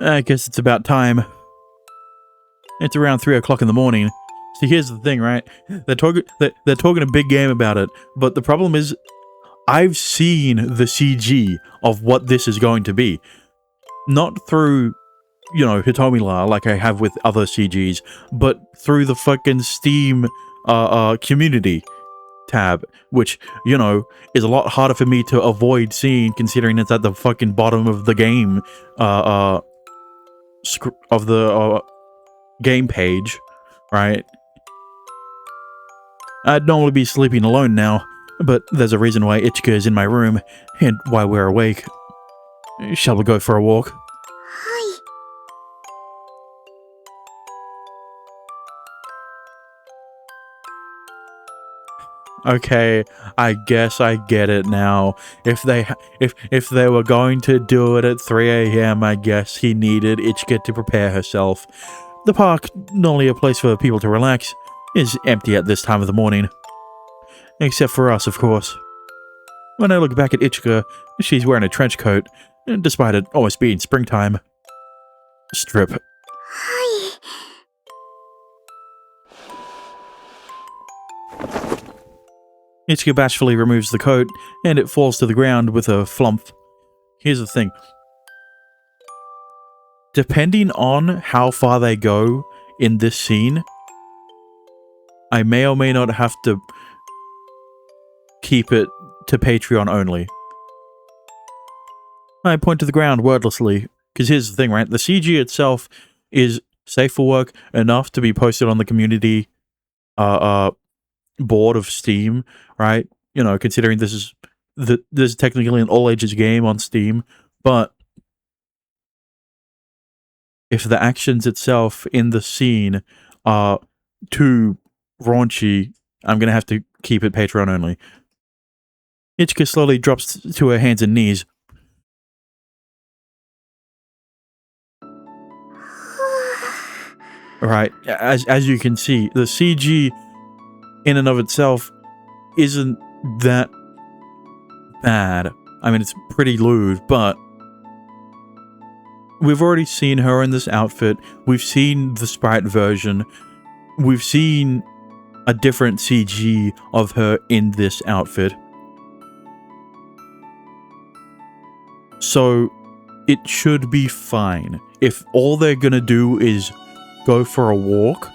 I guess it's about time. It's around 3 o'clock in the morning. See, here's the thing, right? They're talking a big game about it, but the problem is, I've seen the CG of what this is going to be. Not through, Hitomi-la like I have with other CGs, but through the fucking Steam community tab, which, is a lot harder for me to avoid seeing considering it's at the fucking bottom of the game, of the game page, right? I'd normally be sleeping alone now, but there's a reason why Ichika is in my room, and why we're awake. Shall we go for a walk? Hi. Okay, I guess I get it now. If they were going to do it at 3 a.m., I guess he needed Ichika to prepare herself. The park, normally a place for people to relax, is empty at this time of the morning. Except for us, of course. When I look back at Ichika, she's wearing a trench coat, despite it almost being springtime. Strip. Hi. Ichika bashfully removes the coat, and it falls to the ground with a flump. Here's the thing. Depending on how far they go in this scene, I may or may not have to keep it to Patreon only. I point to the ground wordlessly, because here's the thing, right? The CG itself is safe for work enough to be posted on the community board of Steam, right? Considering this is technically an all-ages game on Steam, but if the actions itself in the scene are too raunchy, I'm going to have to keep it Patreon only. Ichika slowly drops to her hands and knees. Right, as you can see, the CG in and of itself isn't that bad. I mean, it's pretty lewd, but we've already seen her in this outfit. We've seen the sprite version. We've seen a different CG of her in this outfit. So it should be fine. If all they're gonna do is go for a walk,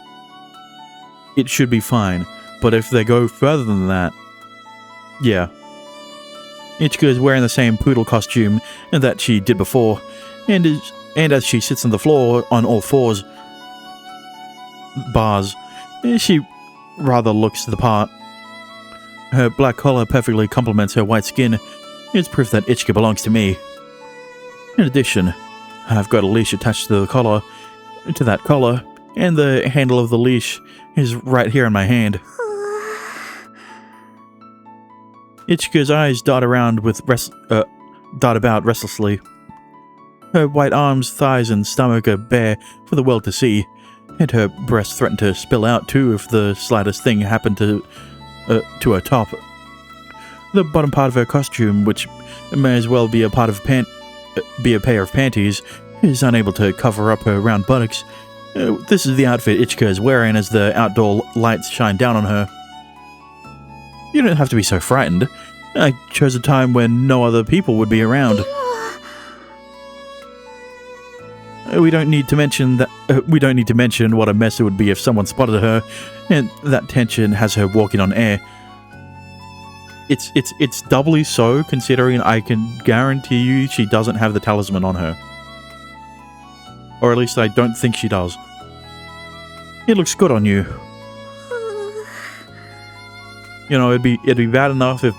it should be fine. But if they go further than that, yeah. Ichika is wearing the same poodle costume that she did before, and as she sits on the floor on all fours, she rather looks the part. Her black collar perfectly complements her white skin. It's proof that Ichika belongs to me. In addition, I've got a leash attached to that collar, and the handle of the leash is right here in my hand. Ichika's eyes dart about restlessly. Her white arms, thighs, and stomach are bare for the world to see, and her breasts threaten to spill out too if the slightest thing happened to her top. The bottom part of her costume, which may as well be a pair of panties, is unable to cover up her round buttocks. This is the outfit Ichika is wearing as the outdoor lights shine down on her. You don't have to be so frightened. I chose a time when no other people would be around. We don't need to mention what a mess it would be if someone spotted her, and that tension has her walking on air. It's doubly so considering I can guarantee you she doesn't have the talisman on her. Or at least I don't think she does. It looks good on you. It'd be bad enough if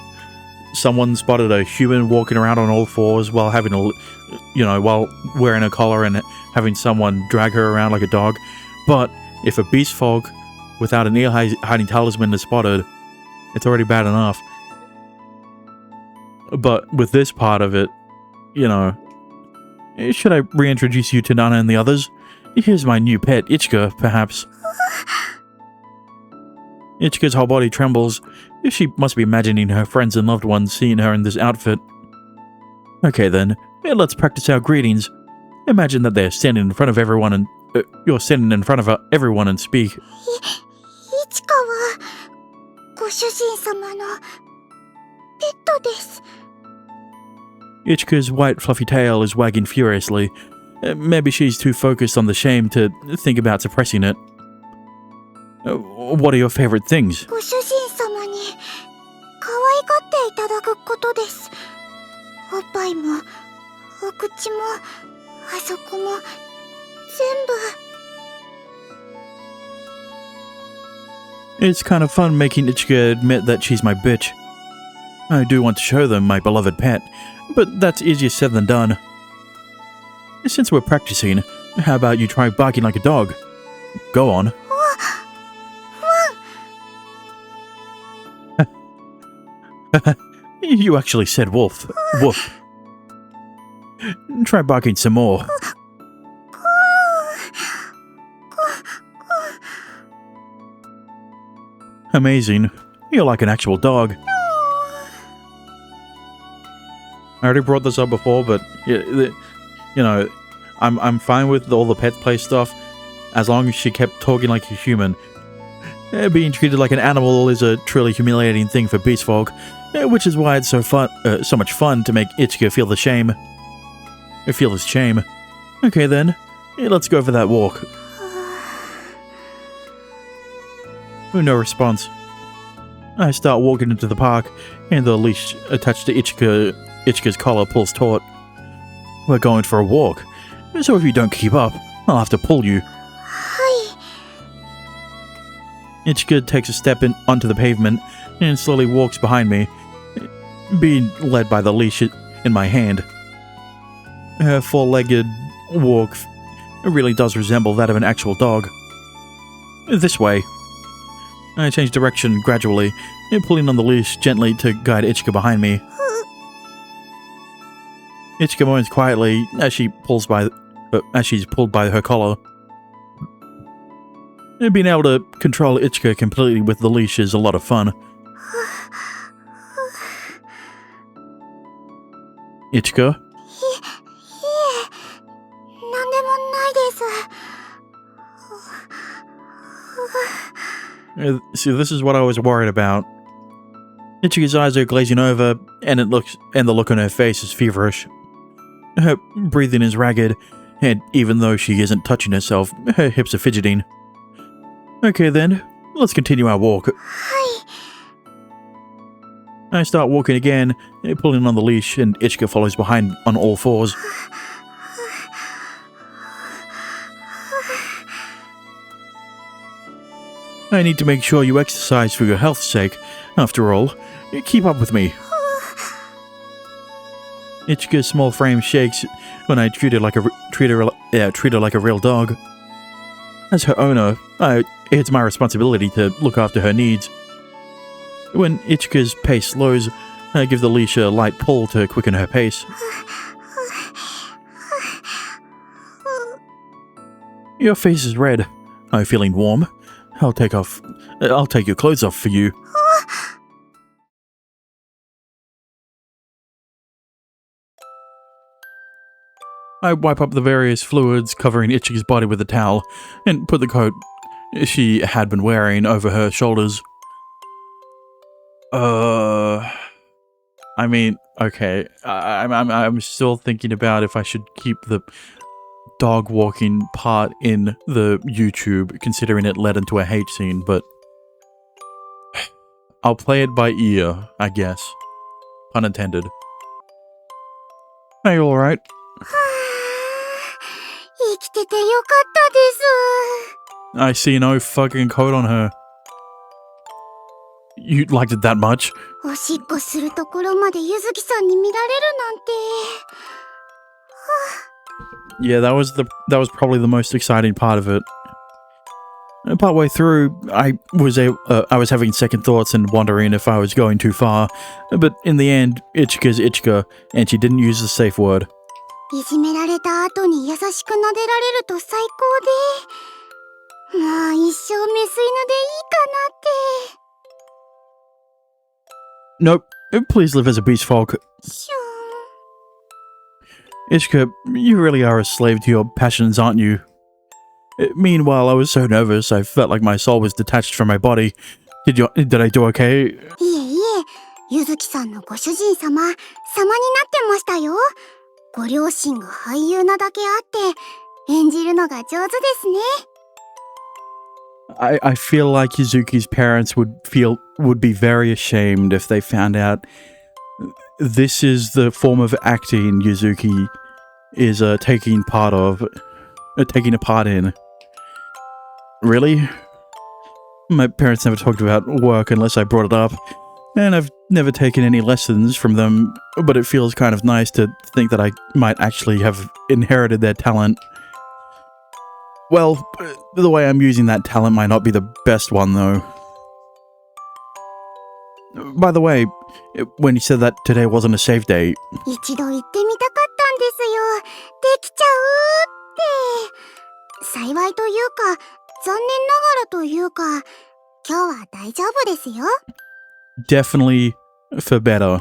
someone spotted a human walking around on all fours while while wearing a collar and having someone drag her around like a dog. But if a beast folk without an ear hiding talisman is spotted, it's already bad enough. But with this part of it, should I reintroduce you to Nana and the others? Here's my new pet, Ichika, perhaps. Ichika's whole body trembles. She must be imagining her friends and loved ones seeing her in this outfit. Okay then, let's practice our greetings. Imagine that they're standing in front of everyone and you're standing in front of everyone and speak. いちかはご主人様のペットです。 Ichika's white fluffy tail is wagging furiously. Maybe she's too focused on the shame to think about suppressing it. What are your favorite things? ご主人様に可愛がっていただくことです。おっぱいもお口もあそこも全部。 It's kind of fun making Ichika admit that she's my bitch. I do want to show them my beloved pet, but that's easier said than done. Since we're practicing, how about you try barking like a dog? Go on. You actually said wolf. Woof. Try barking some more. Amazing. You're like an actual dog. I already brought this up before, but you know, I'm fine with all the pet play stuff as long as she kept talking like a human. Being treated like an animal is a truly humiliating thing for beast folk, which is why it's so much fun to make Ichika feel this shame. Okay then, let's go for that walk. No response. I start walking into the park, and the leash attached to Ichika's collar pulls taut. We're going for a walk, so if you don't keep up, I'll have to pull you. はい。 Ichika takes a step onto the pavement and slowly walks behind me, being led by the leash in my hand. Her four-legged walk really does resemble that of an actual dog. This way. I change direction gradually, pulling on the leash gently to guide Ichika behind me. Ichika moans quietly as she's pulled by her collar. Being able to control Ichika completely with the leash is a lot of fun. Ichika? いえ、なんでもないです。 See, this is what I was worried about. Ichika's eyes are glazing over, and the look on her face is feverish. Her breathing is ragged, and even though she isn't touching herself, her hips are fidgeting. Okay then, let's continue our walk. はい。 I start walking again, pulling on the leash, and Ichika follows behind on all fours. I need to make sure you exercise for your health's sake. After all, keep up with me. Ichika's small frame shakes when I treat her like a real dog. As her owner, it's my responsibility to look after her needs. When Ichika's pace slows, I give the leash a light pull to quicken her pace. Your face is red. Are you feeling warm? I'll take your clothes off for you. I wipe up the various fluids covering Ichika's body with a towel and put the coat she had been wearing over her shoulders. I mean, okay. I'm still thinking about if I should keep the dog walking part in the YouTube, considering it led into a hate scene, but I'll play it by ear, I guess. Pun intended. Are you alright? 生きててよかったです。 I see no fucking coat on her. You liked it that much? おしっこするところまでゆずきさんに見られるなんて。 Yeah, that was probably the most exciting part of it. Partway through, I was having second thoughts and wondering if I was going too far, but in the end, Ichika's Ichika, and she didn't use the safe word. いじめられた後に優しく撫でられると最高で、もう一生メス犬でいいかなって。 Nope, please live as a beast folk. しょ Ishika, you really are a slave to your passions, aren't you? Meanwhile, I was so nervous, I felt like my soul was detached from my body. Did I do okay? いえいえ、ゆずきさんのご主人様、様になってましたよ。ご両親が俳優なだけあって、演じるのが上手ですね。I feel like Yuzuki's parents would be very ashamed if they found out this is the form of acting Yuzuki is taking a part in. Really? My parents never talked about work unless I brought it up, and I've never taken any lessons from them, but it feels kind of nice to think that I might actually have inherited their talent. Well, the way I'm using that talent might not be the best one, though. By the way, when you said that today wasn't a safe day, 一度行ってみたかったんですよ。できちゃうって。幸いというか、残念ながらというか、今日は大丈夫ですよ。definitely for better.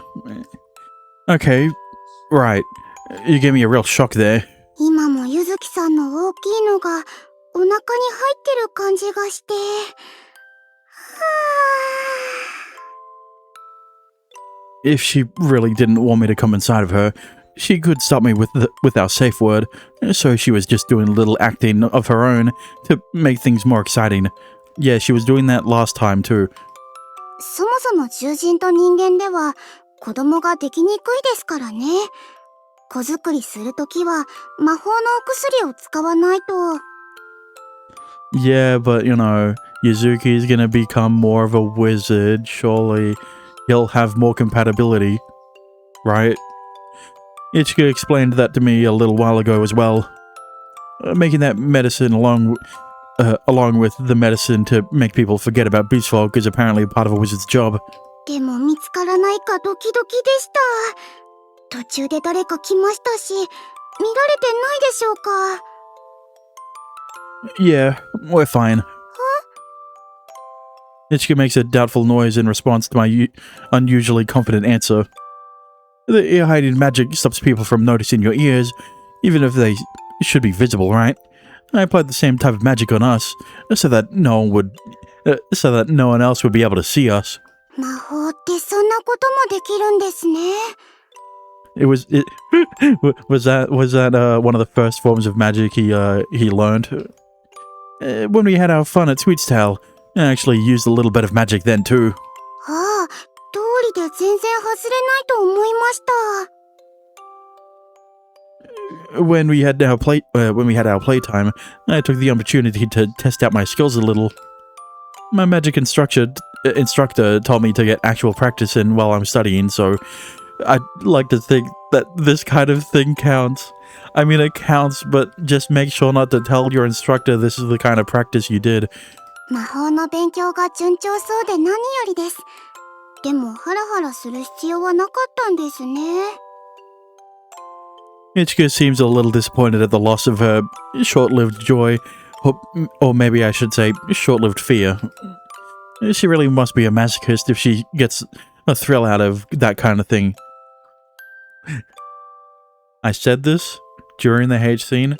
Okay, right. You gave me a real shock there. 今もゆずきさんの大きいのがお腹に入ってる感じがして。はぁ。 If she really didn't want me to come inside of her, she could stop me with our safe word, so she was just doing a little acting of her own to make things more exciting. Yeah, she was doing that last time too. そもそも獣人と人間では子供ができにくいですからね。子作りするときは魔法のお薬を使わないと。Yeah, but you know, Yuzuki's gonna become more of a wizard. Surely he'll have more compatibility, right? Ichika explained that to me a little while ago as well. Making that medicine along with the medicine to make people forget about beast folk is apparently part of a wizard's job. でも見つからないかドキドキでした。途中で誰か来ましたし、見られてないでしょうか。Yeah, we're fine. Ichika makes a doubtful noise in response to my unusually confident answer. The ear-hiding magic stops people from noticing your ears, even if they should be visible, right? I applied the same type of magic on us, so that no one else would be able to see us. 魔法ってそんなこともできるんですね。Was that one of the first forms of magic he learned? When we had our fun at Sweet's Tale, I actually used a little bit of magic then too. ああ、通りで全然外れないと思いました。When we had our playtime, I took the opportunity to test out my skills a little. My magic instructor told me to get actual practice in while I'm studying, so I'd like to think that this kind of thing counts. I mean, it counts, but just make sure not to tell your instructor this is the kind of practice you did. 魔法の勉強が順調そうで何よりです。でもハラハラする必要はなかったんですね。Ichika seems a little disappointed at the loss of her short-lived joy, or maybe I should say short-lived fear. She really must be a masochist if she gets a thrill out of that kind of thing. I said this during the hate scene,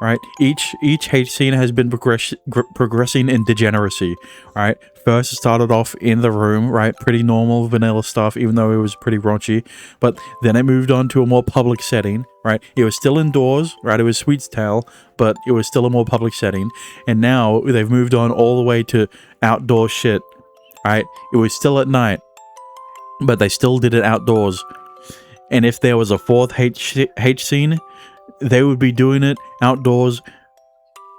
right? Each hate scene has been progressing in degeneracy, right? First it started off in the room, right? Pretty normal vanilla stuff, even though it was pretty raunchy. But then it moved on to a more public setting, right? It was still indoors, right? It was Sweet's Tale, but it was still a more public setting. And now they've moved on all the way to outdoor shit, right? It was still at night, but they still did it outdoors. And if there was a fourth hate scene, they would be doing it outdoors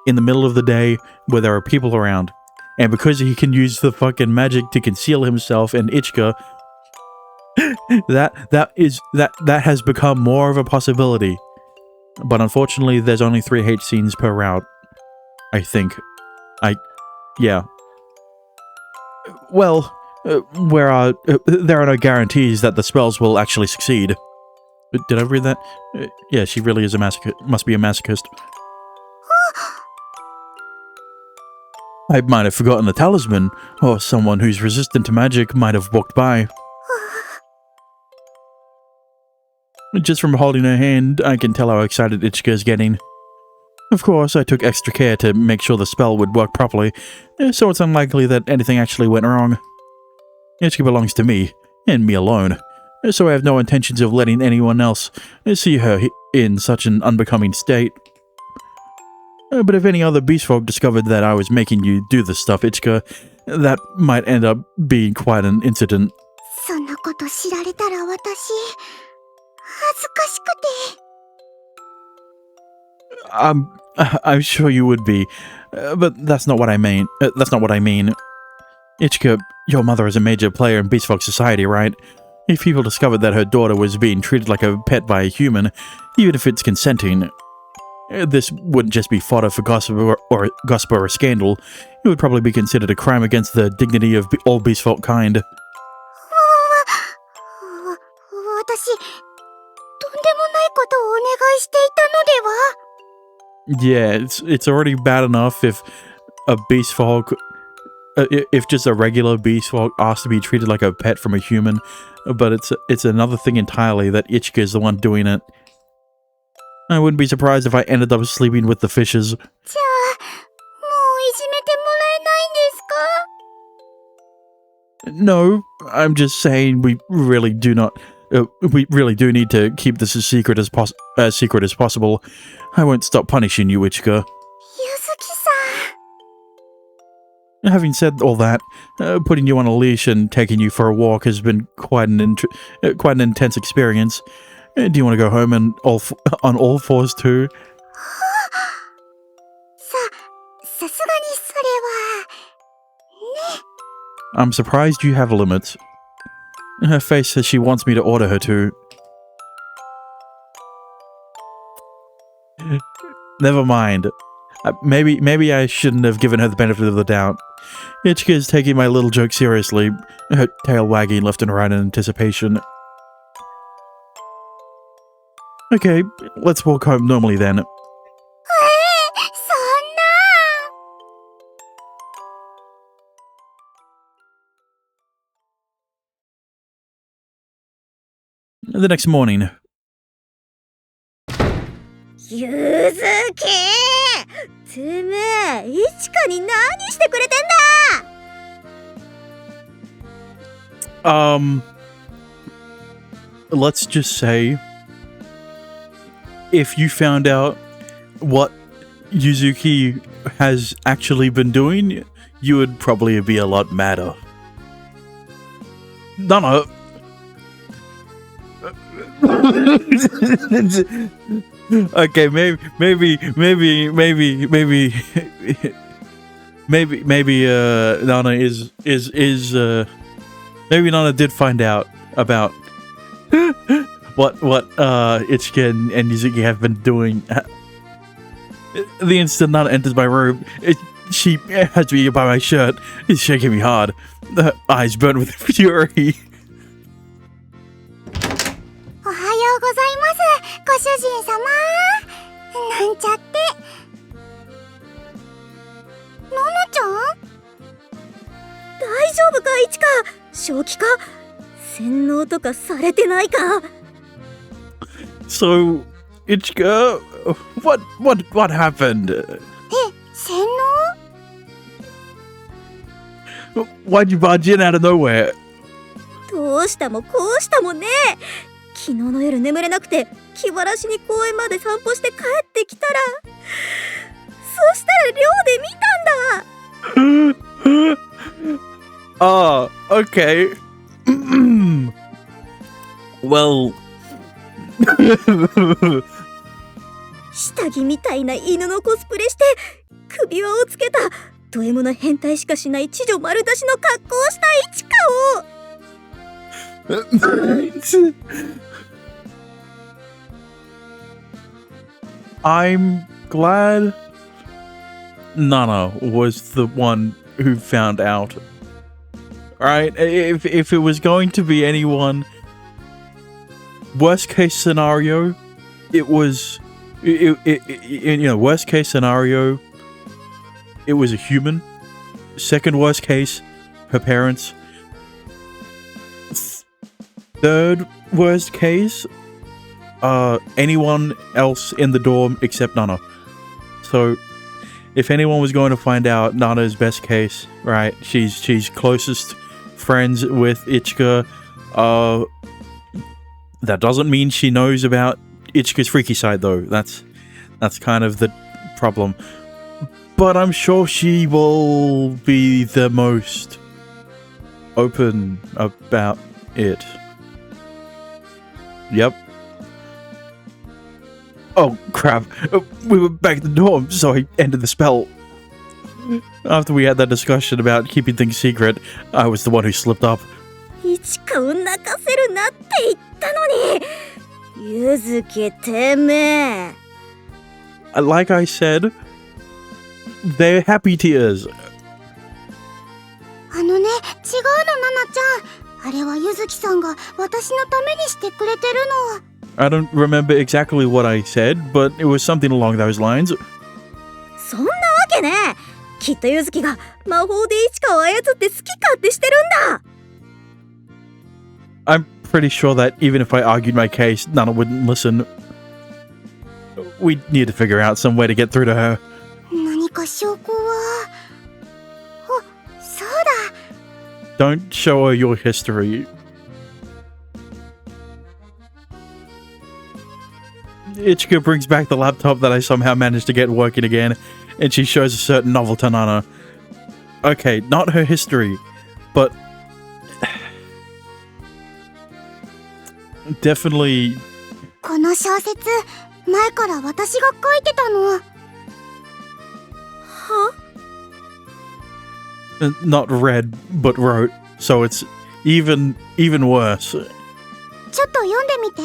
in the middle of the day where there are people around. And because he can use the fucking magic to conceal himself and Ichika, that has become more of a possibility. But unfortunately, there's only 3 hate scenes per route. I think. Yeah. Well, there are no guarantees that the spells will actually succeed. Did I read that? Yeah, she really is a must be a masochist. I might have forgotten the talisman, or someone who's resistant to magic might have walked by. Just from holding her hand, I can tell how excited Ichika is getting. Of course, I took extra care to make sure the spell would work properly, so it's unlikely that anything actually went wrong. Ichika belongs to me, and me alone, so I have no intentions of letting anyone else see her in such an unbecoming state. But if any other beast folk discovered that I was making you do this stuff, Ichika, that might end up being quite an incident. そんなこと知られたら私、恥ずかしくて。I'm sure you would be, but that's not what I mean. Ichika, your mother is a major player in beast folk society, right? If people discovered that her daughter was being treated like a pet by a human, even if it's consenting, this wouldn't just be fodder for gossip or a scandal. It would probably be considered a crime against the dignity of all beast folk kind. 私、とんでもないことをお願いしていたのでは? Yeah, it's already bad enough if a beast folk, if just a regular beast folk asked to be treated like a pet from a human, but it's another thing entirely that Ichika is the one doing it. I wouldn't be surprised if I ended up sleeping with the fishes. じゃあ、もういじめてもらえないんですか? No, I'm just saying we really do need to keep this as secret as possible. I won't stop punishing you, Ichika. Yuzuki-san. Having said all that, putting you on a leash and taking you for a walk has been quite an intense experience. Do you want to go home and on all fours too? さすがにそれはね. I'm surprised you have limits. Her face says she wants me to order her to. Never mind. Maybe I shouldn't have given her the benefit of the doubt. Ichika is taking my little joke seriously, her tail wagging left and right in anticipation. Okay, let's walk home normally then. そんな. The next morning. ゆずき! てめえ、イチカに何してくれてんだ! Let's just say, if you found out what Yuzuki has actually been doing, you would probably be a lot madder. Nana. Okay, maybe Nana maybe Nana did find out about what Ichika and Yuzuki have been doing. The instant Nana enters my room, she has me by my shirt, is shaking me hard, the eyes burn with fury. おはようございます、ご主人様。なんちゃって。ののちゃん？大丈夫か、イチカ？正気か？洗脳とかされてないか？ So, Ichika, what happened? 洗脳? Why'd you barge in out of nowhere? どうしたもこうしたもね。昨日の夜眠れなくて気晴らしに公園まで散歩して帰ってきたら、そしたら寮で見たんだ。Ah, okay. Well. 下着みたいな犬のコスプレして首輪をつけたド M の変態しかしない知女丸出しの格好をしたイチカを。I'm glad Nana was the one who found out. Right? If it was going to be anyone, worst case scenario, worst case scenario, it was a human. Second worst case, her parents. Third worst case, anyone else in the dorm except Nana. So if anyone was going to find out Nana's best case, right, she's closest friends with Ichika. That doesn't mean she knows about Ichika's freaky side, though. That's kind of the problem. But I'm sure she will be the most open about it. Yep. Oh, crap. We were back at the dorm, so I ended the spell. After we had that discussion about keeping things secret, I was the one who slipped up. いちかを泣かせるなって言ったのに。ゆずきてめえ。Like I said, they're happy tears. あのね、違うの、ナナちゃん。あれはゆずきさんが私のためにしてくれてるの。I don't remember exactly what I said, but it was something along those lines. そんなわけねえ。きっとゆずきが魔法でいちかを操って好き勝手してるんだ。I'm pretty sure that even if I argued my case, Nana wouldn't listen. We need to figure out some way to get through to her. 何か証拠は。あ、そうだ。Don't show her your history. Ichika brings back the laptop that I somehow managed to get working again, and she shows a certain novel to Nana. Okay, not her history, but definitely. この小説、前から私が書いてたの。はNot read, but wrote, so it's even worse. ちょっと読んでみて。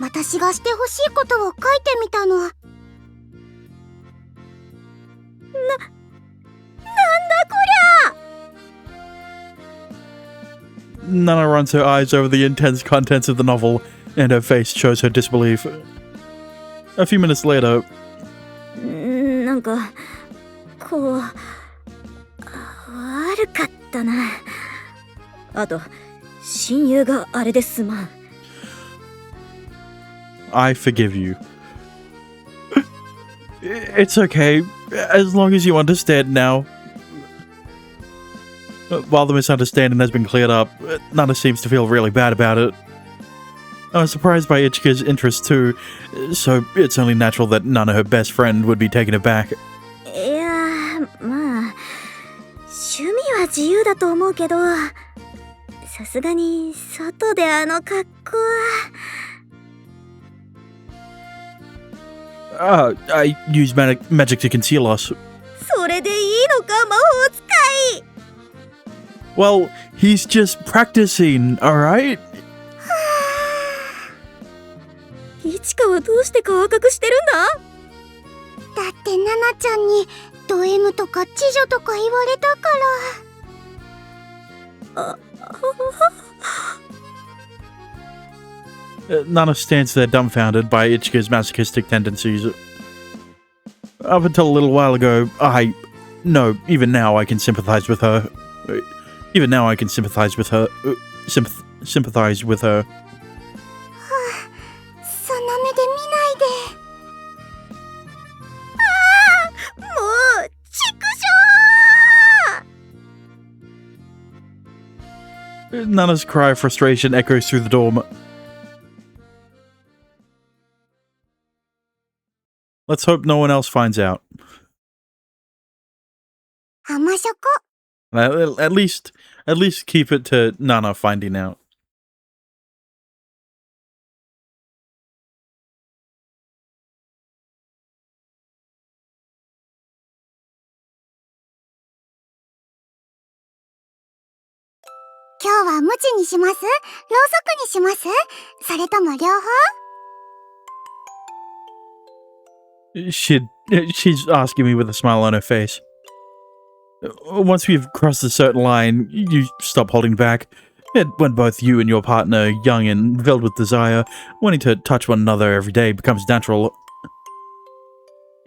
私がしてほしいことを書いてみたの。なんだこりゃ。 Nana runs her eyes over the intense contents of the novel, and her face shows her disbelief. A few minutes later, なんかこう悪かったな。あと親友があれですまん。 I forgive you. It's okay, as long as you understand now. While the misunderstanding has been cleared up, Nana seems to feel really bad about it. I was surprised by Ichika's interest too, so it's only natural that Nana, her best friend, would be taken aback. いやまあ趣味は自由だと思うけど、さすがに外であの格好は。 I use magic to conceal us. それでいいのか魔法使い。 Well, he's just practicing, alright? いちかはどうして顔赤くしてるんだ。だってナナちゃんにド M とか知女とか言われたから。Nana stands there dumbfounded by Ichika's masochistic tendencies. Up until a little while ago, no, even now I can sympathize with her. Even now I can sympathize with her. Sympathize with her. そんな目で見ないで。もう畜生。 Nana's cry of frustration echoes through the dorm. Let's hope no one else finds out. 甘ショコ。 At least keep it to Nana finding out.「今日は無知にします？ろうそくにします？それとも両方？」 She's asking me with a smile on her face. Once we've crossed a certain line, you stop holding back. And when both you and your partner are young and filled with desire, wanting to touch one another every day becomes natural.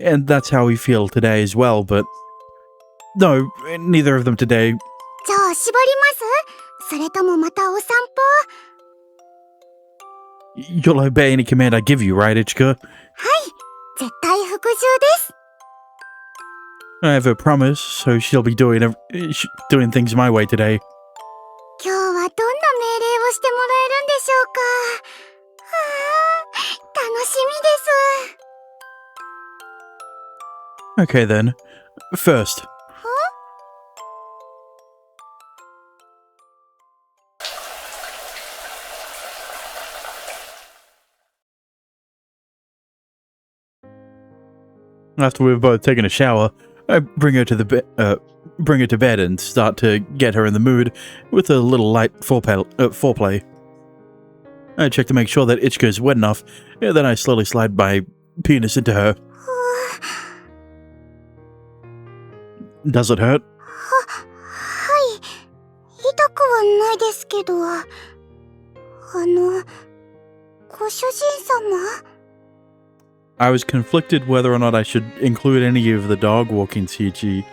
And that's how we feel today as well, but... No, neither of them today. じゃあ縛ります？それともまたお散歩？ You'll obey any command I give you, right, Ichika? 絶対服従です。 I have a promise, so she'll be doing things my way today. 今日はどんな命令をしてもらえるんでしょうか。楽しみです。 Okay then. First. After we've both taken a shower, I bring her to bed and start to get her in the mood with a little light foreplay. I check to make sure that Ichika is wet enough, and then I slowly slide my penis into her. Does it hurt? はい。痛くはないですけど。ご主人様 I was conflicted whether or not I should include any of the dog walking CG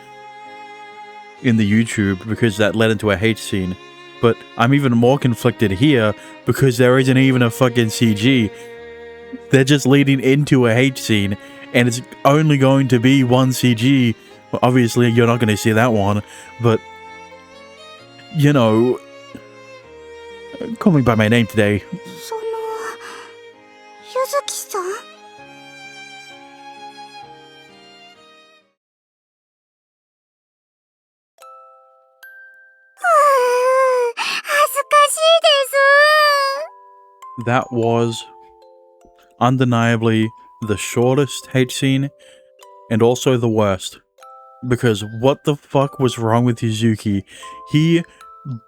in the YouTube because that led into a hate scene. But I'm even more conflicted here because there isn't even a fucking CG. They're just leading into a hate scene and it's only going to be one CG. Well, obviously, you're not going to see that one, but you know, call me by my name today. ゆずきさん That was undeniably the shortest hate scene and also the worst. Because what the fuck was wrong with Yuzuki? He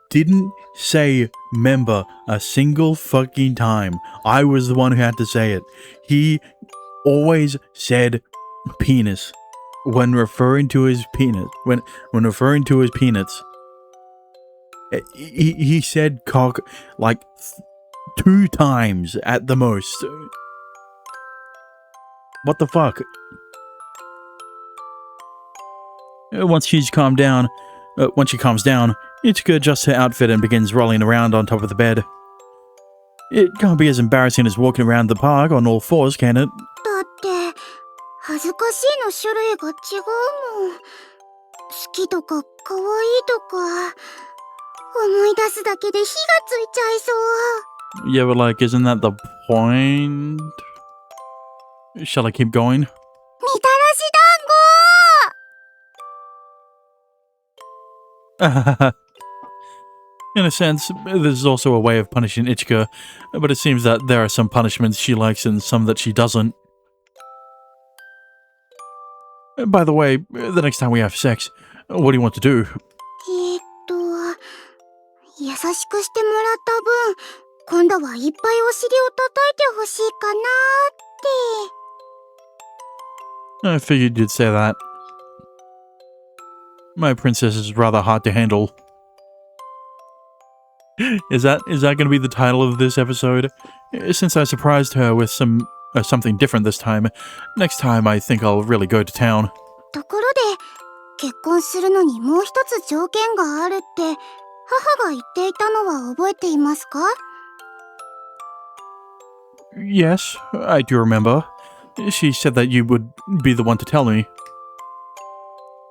didn't say member a single fucking time. I was the one who had to say it. He always said penis when referring to his penis. When referring to his penis. He said cock like 2 times at the most. What the fuck? Once she calms down, Ichika adjusts her outfit and begins rolling around on top of the bed. It can't be as embarrassing as walking around the park on all fours, can it? だって恥ずかしいの種類が違うもん。好きとか可愛いとか思い出すだけで火がついちゃいそう。 Yeah, but like, isn't that the point? Shall I keep going? みたらし団子 In a sense, this is also a way of punishing Ichika, but it seems that there are some punishments she likes and some that she doesn't. By the way, the next time we have sex, what do you want to do? 優しくしてもらった分、今度はいっぱいお尻を叩いてほしいかなって。 I figured you'd say that. My princess is rather hard to handle. Is that going to be the title of this episode? Since I surprised her with something different this time, next time I think I'll really go to town. ところで、結婚するのにもう一つ条件があるって、母が言っていたのは覚えていますか？ Yes, I do remember. She said that you would be the one to tell me.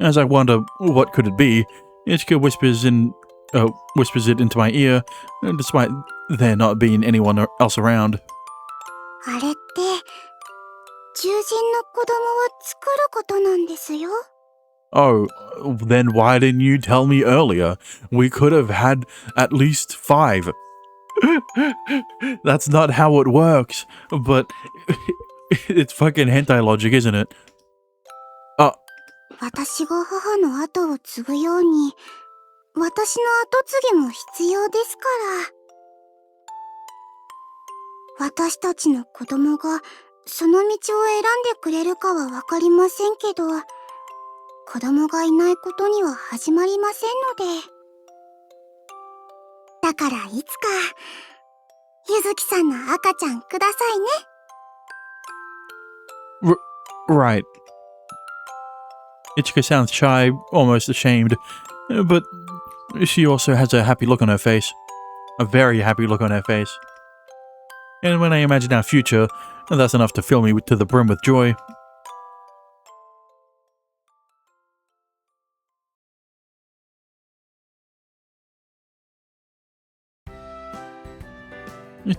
As I wonder what could it be, Ichika whispers it into my ear, despite there not being anyone else around. あれって、獣人の子供を作ることなんですよ。 Oh, then why didn't you tell me earlier? We could have had at least 5. That's not how it works, but it's fucking hentai logic, isn't it? 私が母の後を継ぐように、私の後継ぎも必要ですから。私たちの子供がその道を選んでくれるかはわかりませんけど、子供がいないことには始まりませんので。だからいつか、ゆずきさんの赤ちゃんくださいね。Right. Ichika sounds shy, almost ashamed, but she also has a happy look on her face. A very happy look on her face. And when I imagine our future, that's enough to fill me to the brim with joy.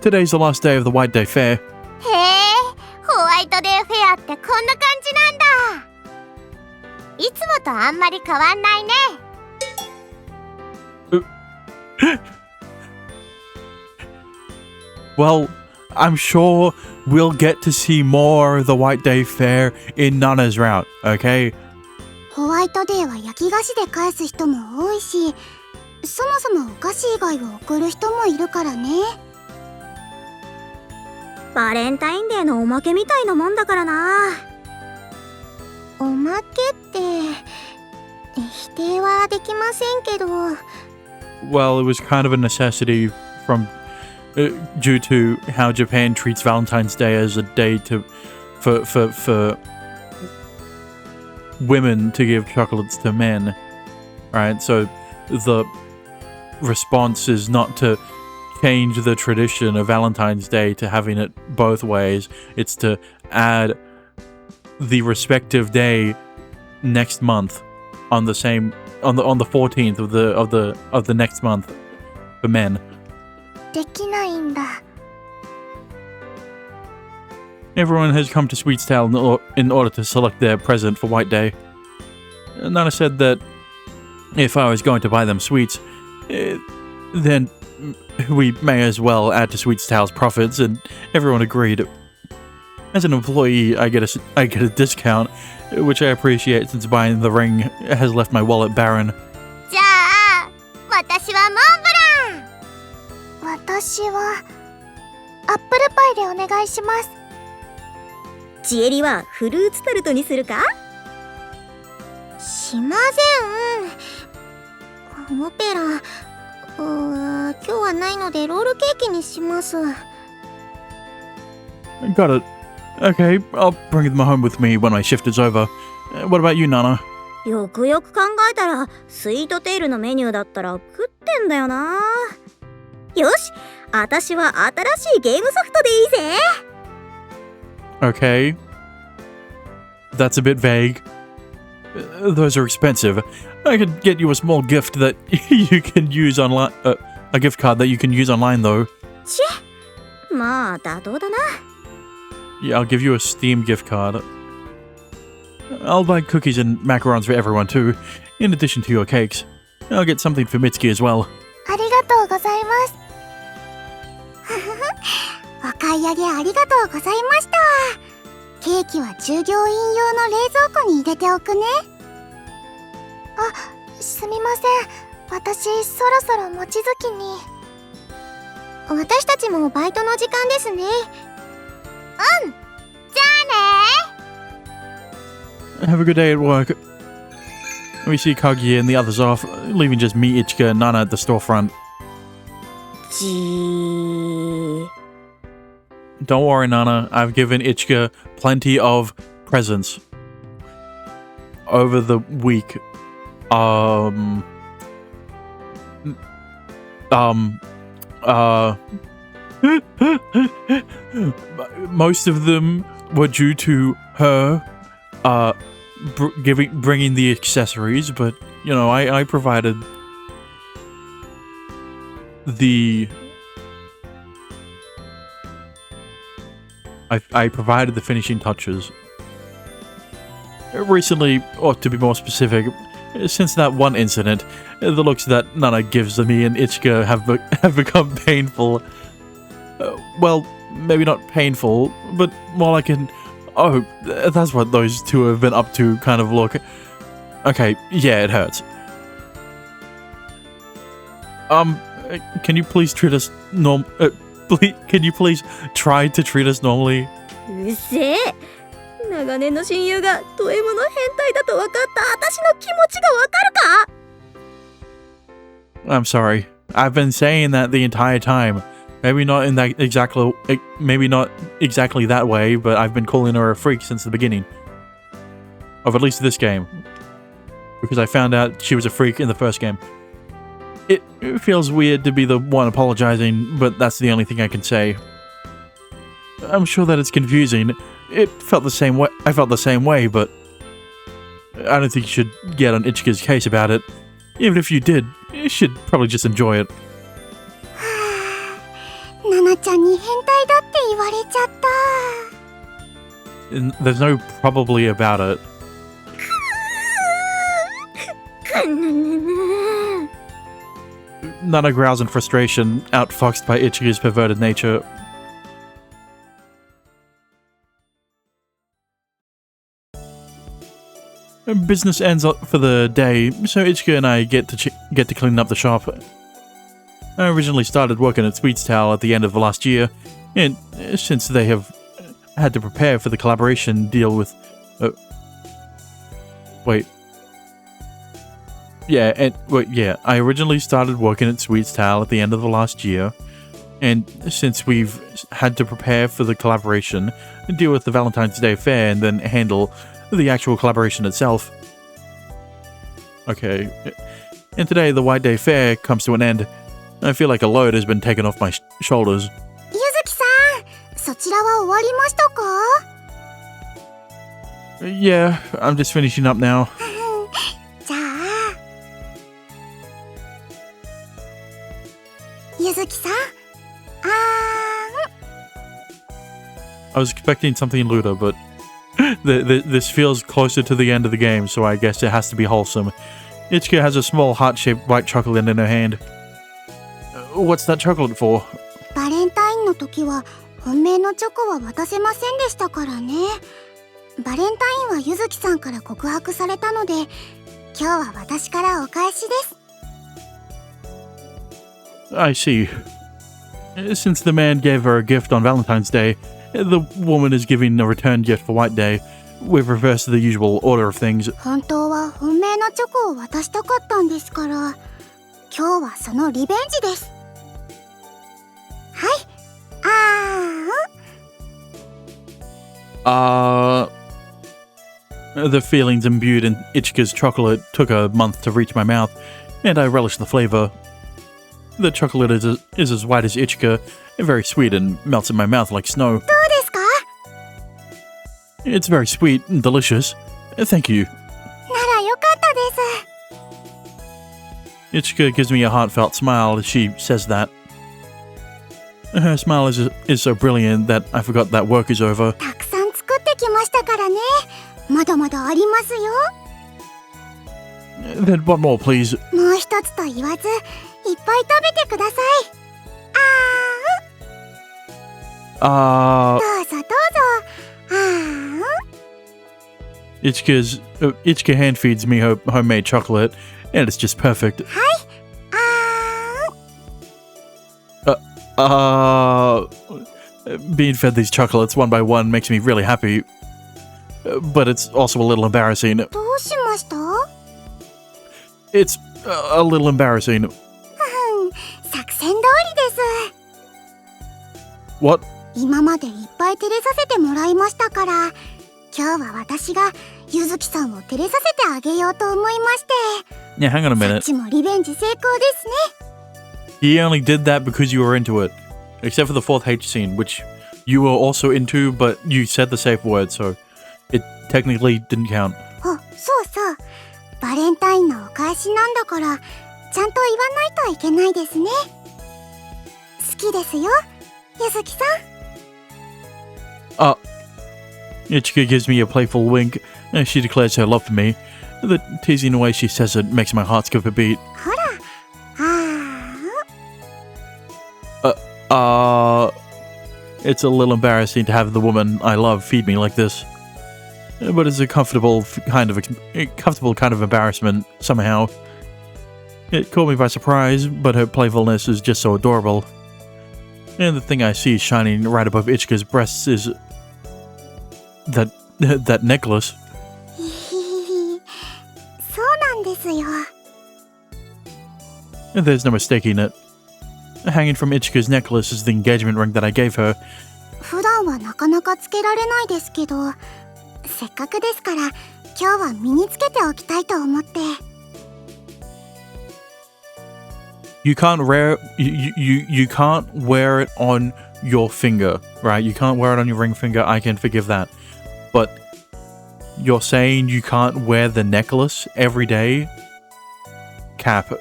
Today's the last day of the White Day Fair. へえ、ホワイトデーフェアってこんな感じなんだ。いつもとあんまり変わんないね。Well, I'm sure we'll get to see more of the White Day Fair in Nana's route, okay? ホワイトデーは焼き菓子で返す人も多いし、そもそもお菓子以外を送る人もいるからね。バレンタインデーのおまけみたいなもんだからな。おまけって否定はできませんけど。Well, it was kind of a necessity from due to how Japan treats Valentine's Day as a day for women to give chocolates to men, right? So the response is not to change the tradition of Valentine's Day to having it both ways. It's to add the respective day next month on the 14th of the next month for men. できないんだ。Everyone has come to Sweet's Tale in order to select their present for White Day. Nana said that if I was going to buy them sweets, then we may as well add to Sweet's Tale's profits, and everyone agreed. As an employee, I get a discount, which I appreciate since buying the ring has left my wallet barren. じゃあ、私はモンブラン。私はアップルパイでお願いします。ちえりはフルーツタルトにするか？しません。オペラ、今日はないのでロールケーキにします。Got it. Okay, I'll bring them home with me when my shift is over. What about you, Nana? よくよく考えたらスイートテールのメニューだったら食ってんだよな。よし、私は新しいゲームソフトでいいぜ。Okay. That's a bit vague. Those are expensive. I could get you a small gift that you can use online. A gift card that you can use online, though. ちぇ、まあ妥当だな。Yeah, I'll give you a Steam gift card. I'll buy cookies and macarons for everyone, too, in addition to your cakes. I'll get something for Mitsuki as well. ありがとうございます。お買い上げありがとうございました。ケーキは従業員用の冷蔵庫に入れておくね。あ、すみません。私そろそろ望月に。私たちもバイトの時間ですね。うん。じゃあね。 Have a good day at work. We see Kaguya and the others off, leaving just me, Ichika, and Nana at the storefront. じー。Don't worry, Nana. I've given Ichika plenty of presents over the week. Most of them were due to her, bringing the accessories, but you know, I provided the. I provided the finishing touches. Recently, or to be more specific, since that one incident, the looks that Nana gives me and Ichika have become painful. Well, maybe not painful, but more like an, oh, that's what those two have been up to kind of look. Okay, yeah, it hurts. Can you please treat us can you please try to treat us normally? うっせえ。長年の親友がド M の変態だと分かった私の気持ちが分かるか？ I'm sorry. I've been saying that the entire time. Maybe not exactly that way, but I've been calling her a freak since the beginning. Of at least this game. Because I found out she was a freak in the first game. It feels weird to be the one apologizing, but that's the only thing I can say. I'm sure that it's confusing. It felt the same way. I felt the same way, but I don't think you should get on Ichika's case about it. Even if you did, you should probably just enjoy it. ナナちゃんに変態だって言われちゃった。And there's no probably about it. Nana growls in frustration, outfoxed by Ichika's perverted nature. Business ends for the day, so Ichika and I get to clean up the shop. I originally started working at Sweets Towel at the end of last year, and since they have had to prepare for the collaboration deal with... I originally started working at Sweets Towel at the end of the last year, and since we've had to prepare for the collaboration, deal with the Valentine's Day fair, and then handle the actual collaboration itself. Okay, and today the White Day fair comes to an end. I feel like a load has been taken off my shoulders. Yuzuki-san, そちらは終わりましたか? Yeah, I'm just finishing up now. じゃあ、Yuzuki-san, I was expecting something lewder, but this feels closer to the end of the game, so I guess it has to be wholesome. Ichika has a small heart-shaped white chocolate in her hand. What's that chocolate for? バレンタインの時は本命のチョコは渡せませんでしたからね。バレンタインはゆずきさんから告白されたので、今日は私からお返しです。I see. Since the man gave her a gift on Valentine's Day, the woman is giving a return gift for White Day. We've reversed the usual order of things. 本当は本命のチョコを渡したかったんですから、今日はそのリベンジです。はい。The feelings imbued in Ichika's chocolate took a month to reach my mouth, and I relish the flavor. The chocolate is as white as Ichika, very sweet and melts in my mouth like snow. どうですか? It's very sweet and delicious. Thank you. ならよかったです。 Ichika gives me a heartfelt smile as she says that. Her smile is so brilliant that I forgot that work is over. たくさん作ってきましたからね。まだまだありますよ。 Then one more, please. もう一つと言わず、いっぱい食べてください。どうぞどうぞ。Ichika hand feeds me her homemade chocolate, and it's just perfect. はい。Being fed these chocolates one by one makes me really happy, but it's also a little embarrassing. どうしました? It's a little embarrassing. 作戦通りです。 What? 今までいっぱい照れさせてもらいましたから、今日は私がゆずきさんを照れさせてあげようと思いまして。 Yeah, hang on a そっ minute. ちもリベンジ成功ですね。 He only did that because you were into it. Except for the fourth H scene, which you were also into, but you said the safe word, so it technically didn't count. あ、そうそう。バレンタインのお返しなんだから、ちゃんと言わないといけないですね。好きですよ、ゆずきさん。Ichika gives me a playful wink, and she declares her love for me. The teasing way she says it makes my heart skip a beat. ほら、It's a little embarrassing to have the woman I love feed me like this. But it's a comfortable kind of embarrassment, somehow. It caught me by surprise, but her playfulness is just so adorable. And the thing I see shining right above Ichika's breasts is... that necklace. そうなんですよ。 There's no mistaking it. Hanging from Ichika's necklace is the engagement ring that I gave her. 普段はなかなかつけられないですけど、せっかくですから今日は身につけておきたいと思って。 You can't wear it on your finger, right? You can't wear it on your ring finger. I can forgive that. But you're saying you can't wear the necklace every day? Cap.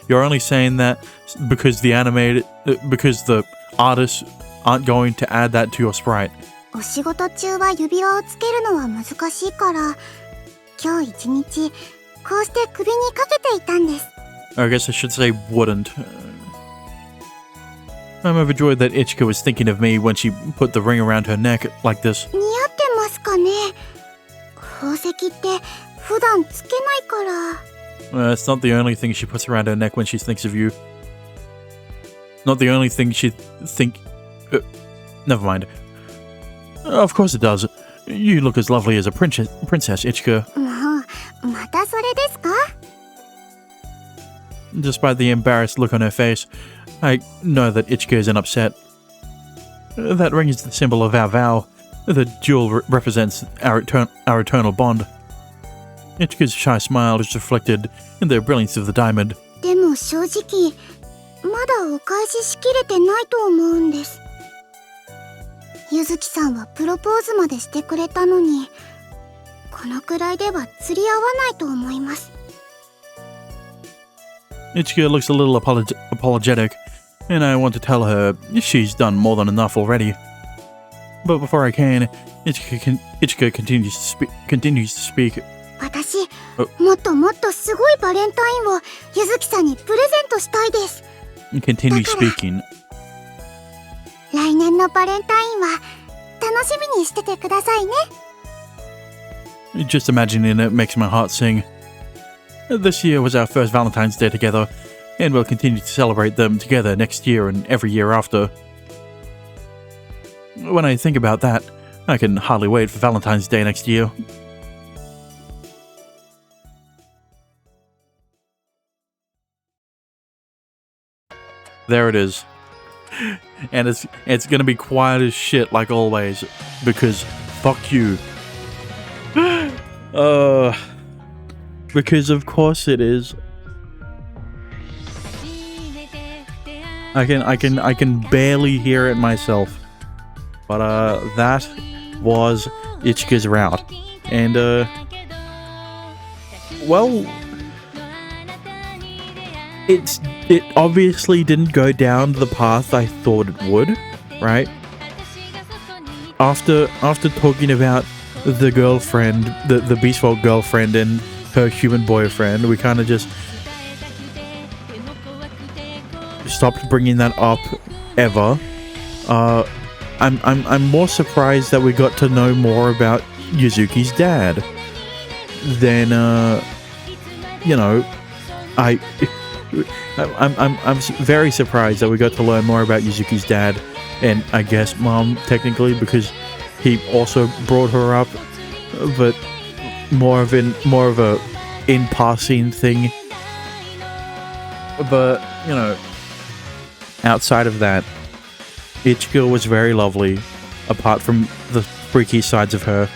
You're only saying that because because the artists aren't going to add that to your sprite. お仕事中は指輪をつけるのは難しいから、今日一日こうして首にかけていたんです。I guess I should say wouldn't. I'm overjoyed that Ichika was thinking of me when she put the ring around her neck like this. 似合ってますかね？宝石って普段つけないから。It's not the only thing she puts around her neck when she thinks of you. Not the only thing she never mind. Of course it does. You look as lovely as a princess, Ichika. もう、またそれですか？ Despite the embarrassed look on her face, I know that Ichika isn't upset. That ring is the symbol of our vow. The jewel represents our eternal bond. Ichika's shy smile is reflected in the brilliance of the diamond. でも正直、まだお返ししきれてないと思うんです。ゆずきさんはプロポーズまでしてくれたのに、このくらいでは釣り合わないと思います。Ichika looks a little apologetic, and I want to tell her she's done more than enough already. But before I can, Ichika continues to speak. 私、もっともっとすごいバレンタインをゆずきさんにプレゼントしたいです。Continue speaking. 来年のバレンタインは楽しみにしててくださいね。Just imagining it makes my heart sing. This year was our first Valentine's Day together, and we'll continue to celebrate them together next year and every year after. When I think about that, I can hardly wait for Valentine's Day next year. There it is. And it's gonna be quiet as shit like always, because fuck you. Because of course it is. I can barely hear it myself. But that was Ichika's route. And well, it obviously didn't go down the path I thought it would, right? After talking about the girlfriend, the Beast Vault girlfriend and her human boyfriend, we kind of just stopped bringing that up ever. I'm more surprised that we got to know more about Yuzuki's dad than you know, I'm very surprised that we got to learn more about Yuzuki's dad, and I guess mom technically, because he also brought her up, but more of a in passing thing. But you know, outside of that, Ichika was very lovely, apart from the freaky sides of her.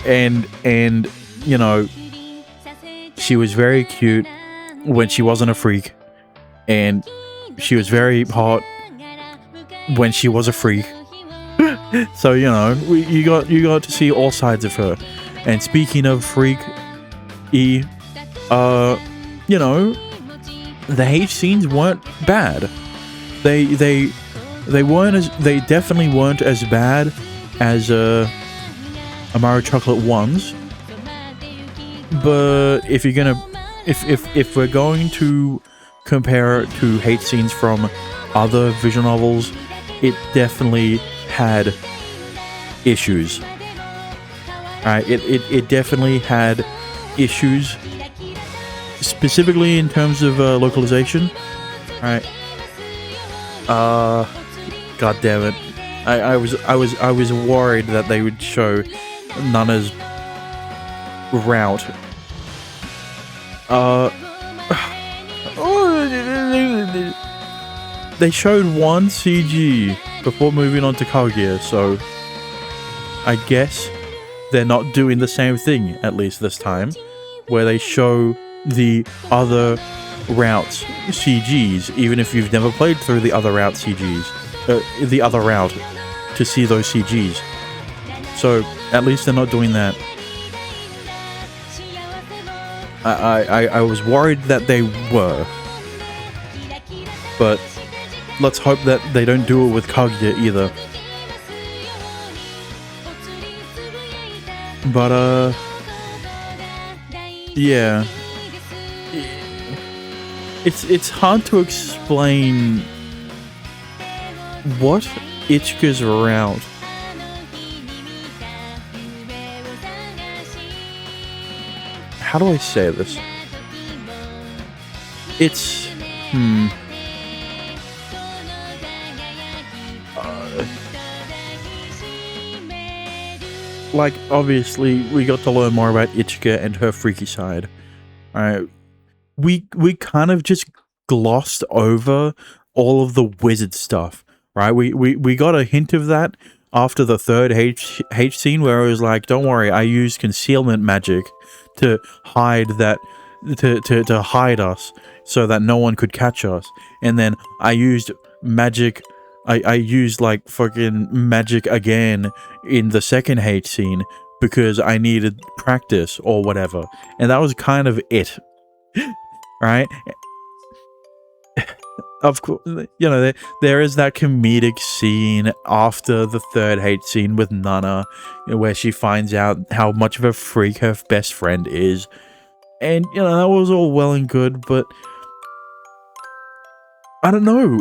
And you know, she was very cute when she wasn't a freak, and she was very hot when she was a freak. So you know, you got to see all sides of her. And speaking of freak, you know, the hate scenes weren't bad. They definitely weren't as bad as Amairo Chocolate ones. But if we're going to compare it to hate scenes from other visual novels, it definitely had issues. Right? It definitely had issues, specifically in terms of localization. Right? God damn it! I was worried that they would show Nana's route. They showed one CG before moving on to Kaguya, so I guess they're not doing the same thing, at least this time, where they show the other routes CGs, even if you've never played through the other route CGs, the other route to see those CGs. So at least they're not doing that. I was worried that they were, but let's hope that they don't do it with Kaguya either. But yeah, it's hard to explain what Ichika's route. How do I say this? It's like, obviously, we got to learn more about Ichika and her freaky side. Alright, we kind of just glossed over all of the wizard stuff, right? We got a hint of that after the third H scene, where it was like, don't worry, I used concealment magic to hide that, to hide us, so that no one could catch us. And then I used magic. I used like fucking magic again in the second H scene because I needed practice or whatever, and that was kind of it, right? Of course, you know, there is that comedic scene after the third H scene with Nana, you know, where she finds out how much of a freak her best friend is, and you know, that was all well and good, but I don't know,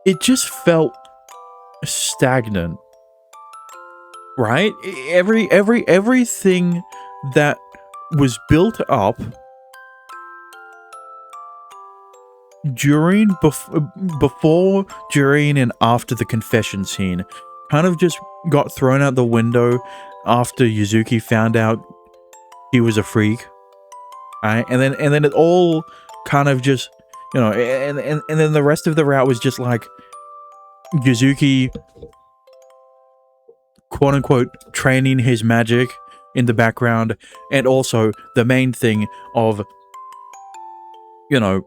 it just felt stagnant, right? Everything that was built up during, before, during, and after the confession scene kind of just got thrown out the window after Yuzuki found out he was a freak, right? And then it all kind of just, you know, and then the rest of the route was just like Yuzuki, quote unquote, training his magic in the background, and also the main thing of, you know,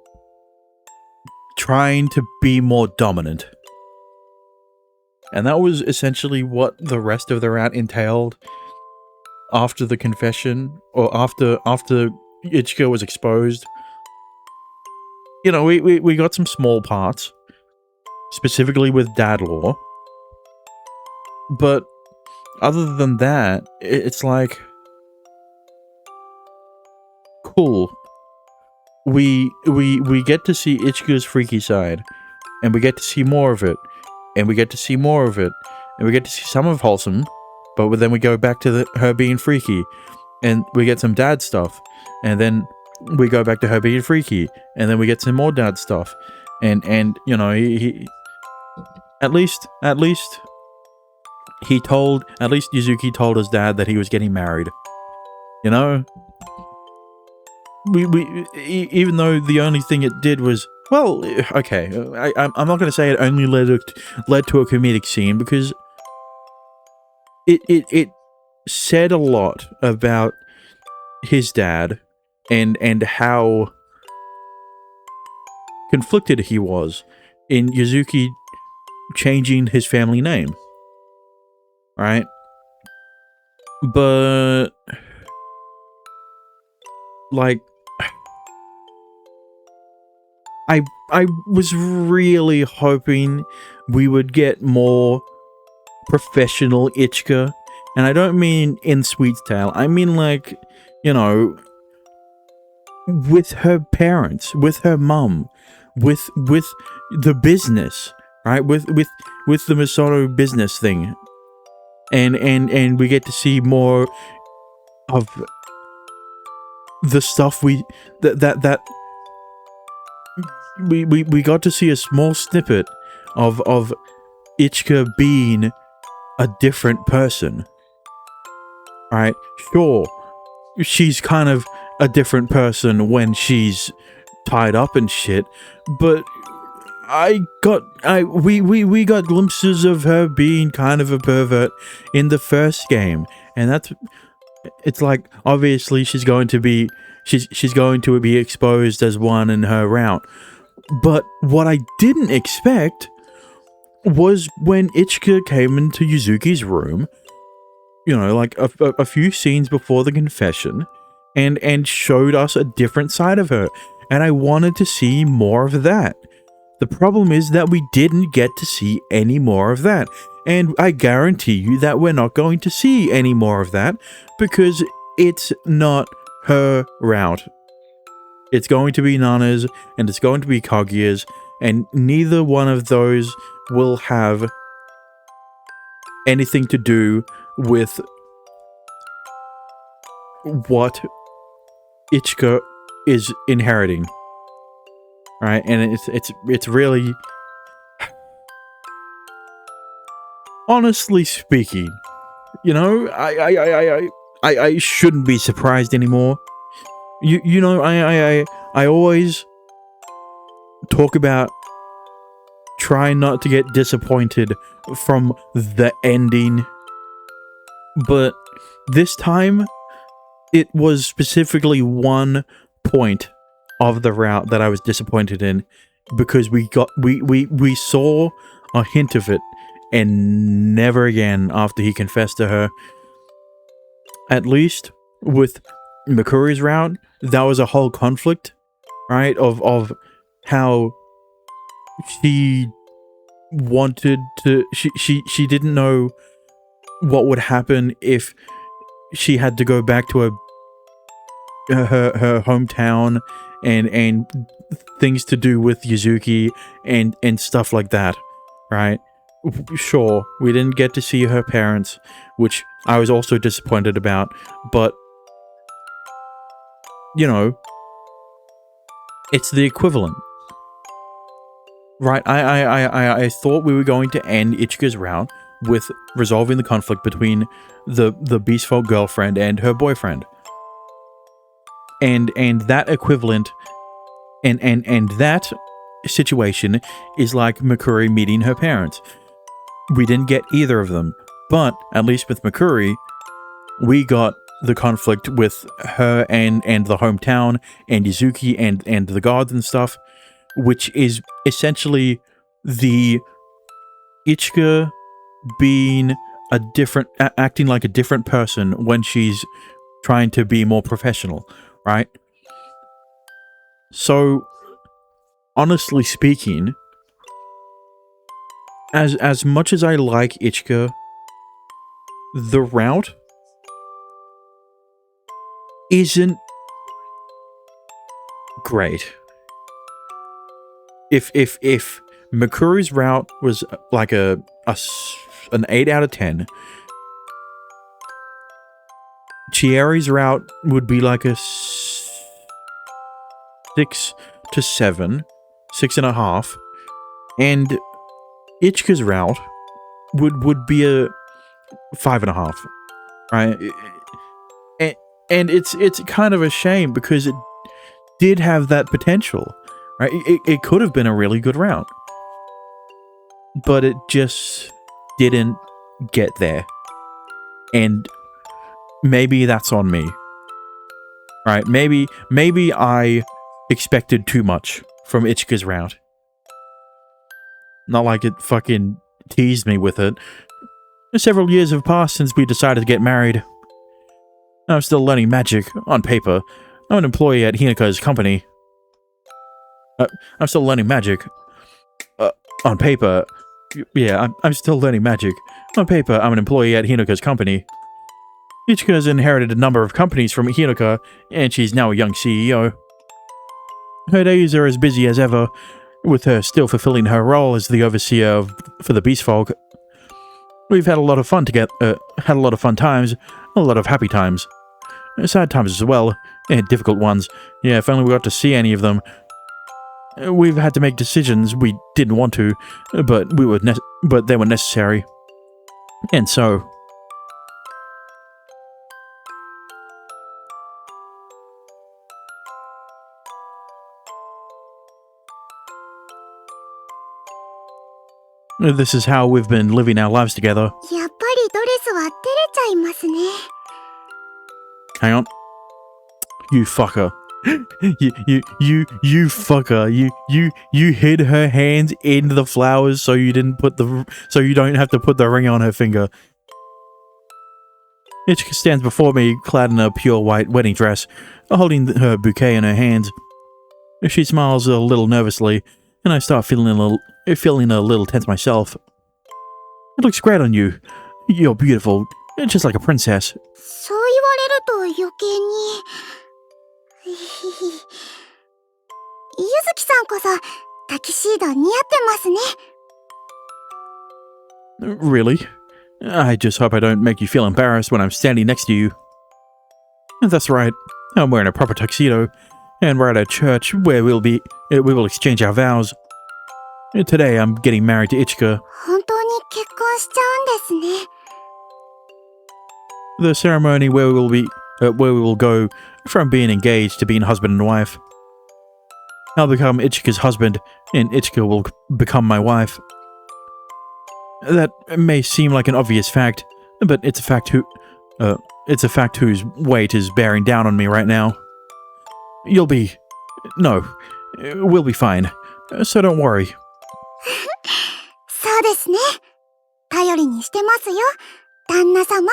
trying to be more dominant. And that was essentially what the rest of the route entailed after the confession, or after Ichika was exposed. You know, we got some small parts, specifically with Dadlaw, but other than that, it's like, cool. We get to see Ichika's freaky side, and we get to see more of it, and we get to see more of it, and we get to see some of Wholesome, but then we go back to her being freaky, and we get some dad stuff, and then we go back to her being freaky, and then we get some more dad stuff, and you know, he at least Yuzuki told his dad that he was getting married, you know. We even though the only thing it did was, well, okay, I'm not going to say it only led to a comedic scene, because it said a lot about his dad and how conflicted he was in Yuzuki changing his family name, right? But like, I was really hoping we would get more professional Ichika, and I don't mean in Sweet's Tale, I mean like, you know, with her parents, with her mum, with the business, right? With the Misoto business thing, and we get to see more of the stuff we got to see a small snippet of Ichika being a different person. Alright, sure, she's kind of a different person when she's tied up and shit, but we got glimpses of her being kind of a pervert in the first game, and it's like, obviously she's going to be she's going to be exposed as one in her route. But what I didn't expect was when Ichika came into Yuzuki's room, like a few scenes before the confession, and showed us a different side of her. And I wanted to see more of that. The problem is that we didn't get to see any more of that. And I guarantee you that we're not going to see any more of that because it's not her route. It's going to be Nana's and it's going to be Kaguya's, and neither one of those will have anything to do with what Ichika is inheriting. Right? And it's really, honestly speaking, I shouldn't be surprised anymore. I always talk about trying not to get disappointed from the ending, but this time it was specifically one point of the route that I was disappointed in, because we saw a hint of it and never again after he confessed to her. At least with Mikuri's route, that was a whole conflict, right, of how she wanted to, she didn't know what would happen if she had to go back to her hometown and things to do with Yuzuki and stuff like that, right? Sure, we didn't get to see her parents, which I was also disappointed about, but it's the equivalent, right? I thought we were going to end Ichika's route with resolving the conflict between the Beast Folk girlfriend and her boyfriend. And that equivalent and that situation is like Mikuri meeting her parents. We didn't get either of them, but at least with Mikuri, we got the conflict with her and the hometown and Yuzuki and the gods and stuff, which is essentially the Ichika being acting like a different person when she's trying to be more professional, right? So, honestly speaking, as much as I like Ichika, the route isn't great. If Mikuri's route was like an 8 out of 10, Chieri's route would be like a 6 to 7, 6.5, and Ichika's route would be a 5.5, right? And it's kind of a shame because it did have that potential, right? It could have been a really good route, but it just didn't get there, and maybe that's on me, right? Maybe I expected too much from Ichika's route. Not like it fucking teased me with it. Several years have passed since we decided to get married. I'm still learning magic, on paper. I'm an employee at Hinaka's company. I'm still learning magic. On paper. Yeah, I'm still learning magic. On paper, I'm an employee at Hinaka's company. Ichika has inherited a number of companies from Hinaka, and she's now a young CEO. Her days are as busy as ever, with her still fulfilling her role as the overseer for the Beast Folk. We've had a lot of fun had a lot of fun times, a lot of happy times. Sad times as well, and difficult ones. Yeah, if only we got to see any of them. We've had to make decisions we didn't want to, but they were necessary. And so... this is how we've been living our lives together. やっぱりドレスは照れちゃいますね。 Hang on. You fucker. You fucker. You hid her hands in the flowers so you don't have to put the ring on her finger. Ichika stands before me, clad in a pure white wedding dress, holding her bouquet in her hands. She smiles a little nervously, and I start feeling a little tense myself. It looks great on you. You're beautiful, just like a princess. そう言われると余計に。ゆずきさんこそタキシード似合ってますね。Really? I just hope I don't make you feel embarrassed when I'm standing next to you. That's right. I'm wearing a proper tuxedo, and we're at a church where we will exchange our vows. Today, I'm getting married to Ichika. 本当に結婚しちゃうんですね。The ceremony where we will go from being engaged to being husband and wife. I'll become Ichika's husband, and Ichika will become my wife. That may seem like an obvious fact, but it's a fact whose weight is bearing down on me right now. We'll be fine, so don't worry. そうですね。頼りにしてますよ、旦那様。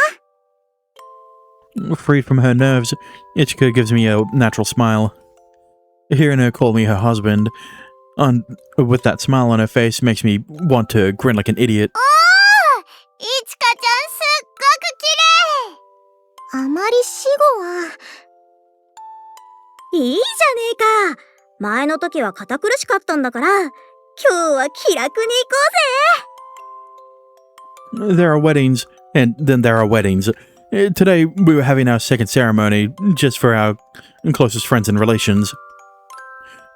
Freed from her nerves, Ichika gives me a natural smile. Hearing her call me her husband, with that smile on her face, makes me want to grin like an idiot. おー、いちかちゃんすっごく綺麗。あまり死後は。いいじゃねえか。前の時は堅苦しかったんだから、今日は気楽に行こうぜ。 There are weddings, and then there are weddings. Today, we were having our second ceremony, just for our closest friends and relations.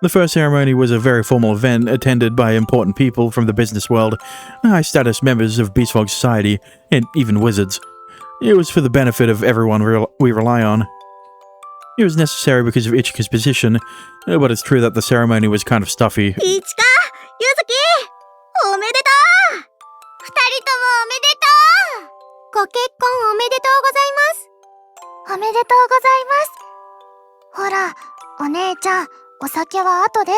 The first ceremony was a very formal event attended by important people from the business world, high-status members of Beastfolk society, and even wizards. It was for the benefit of everyone we rely on. It was necessary because of Ichika's position, but it's true that the ceremony was kind of stuffy. いちか、ゆずき、おめでとう。二人ともおめでとう。ご結婚おめでとうございます。おめでとうございます。ほら、お姉ちゃん、お酒は後で。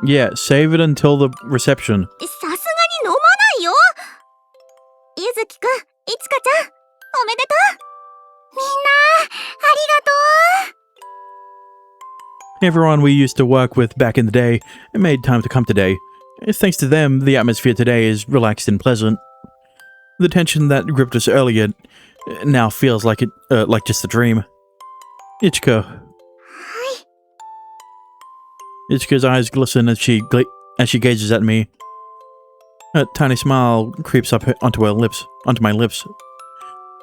Yeah, save it until the reception. さすがに飲まないよ。ゆずきくん、いちかちゃん、おめでとう。みんな、ありがとう。 Everyone we used to work with back in the day made time to come today. Thanks to them, the atmosphere today is relaxed and pleasant. The tension that gripped us earlier now feels like just a dream. Ichika. Ichika's eyes glisten as she gazes at me. A tiny smile creeps up onto my lips.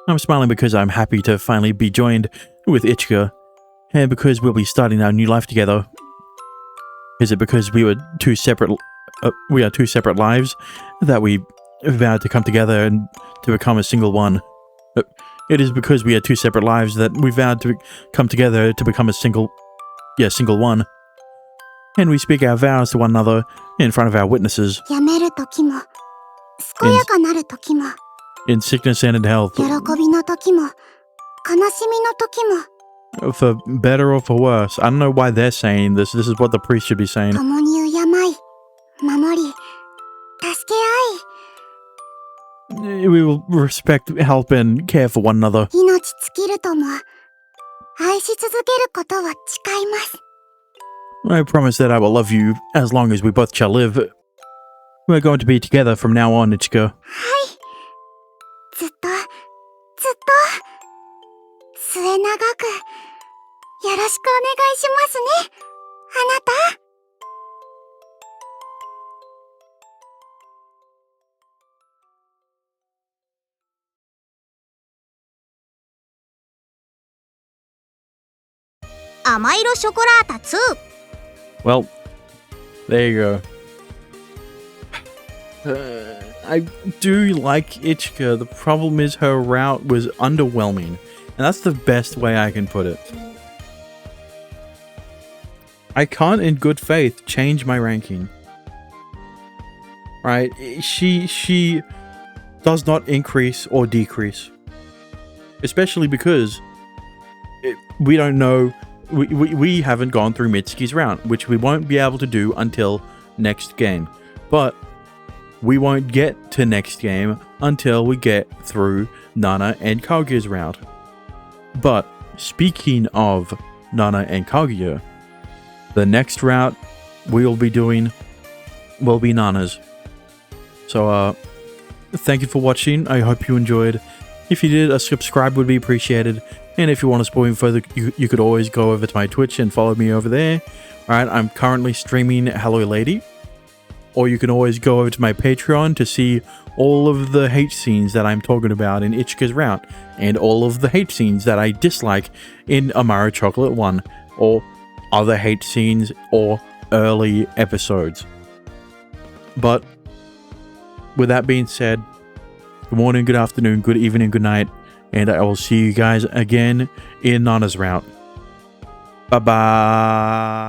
I'm smiling because I'm happy to finally be joined with Ichika, and because we'll be starting our new life together. Is it because we are two separate lives that we vowed to come together and to become a single one? It is because we are two separate lives that we vowed to come together to become a single one. And we speak our vows to one another in front of our witnesses. やめる時も、健やかなる時も、 In sickness and in health. 喜びの時も、悲しみの時も、 For better or for worse. I don't know why they're saying this. This is what the priest should be saying. 共に敬い、守り、助け合い、 We will respect, help, and care for one another. 命尽きるとも、愛し続けることを誓います。 I promise that I will love you as long as we both shall live. We're going to be together from now on, Ichika. はい。ずっと、末永く、よろしくお願いしますね。あなた。Amairoショコラータ2。 Well, there you go. I do like Ichika. The problem is her route was underwhelming. And that's the best way I can put it. I can't in good faith change my ranking. Right? She does not increase or decrease. Especially because we don't know. We haven't gone through Mitsuki's route, which we won't be able to do until next game. But we won't get to next game until we get through Nana and Kaguya's route. But speaking of Nana and Kaguya, the next route we will be doing will be Nana's. So, thank you for watching. I hope you enjoyed. If you did, a subscribe would be appreciated. And if you want to support me further, you could always go over to my Twitch and follow me over there. Alright, I'm currently streaming Hello Lady. Or you can always go over to my Patreon to see all of the hate scenes that I'm talking about in Ichika's route. And all of the hate scenes that I dislike in Amairo Chocolate 1. Or other hate scenes or early episodes. But with that being said, good morning, good afternoon, good evening, good night, and I will see you guys again in Nana's route. Bye-bye.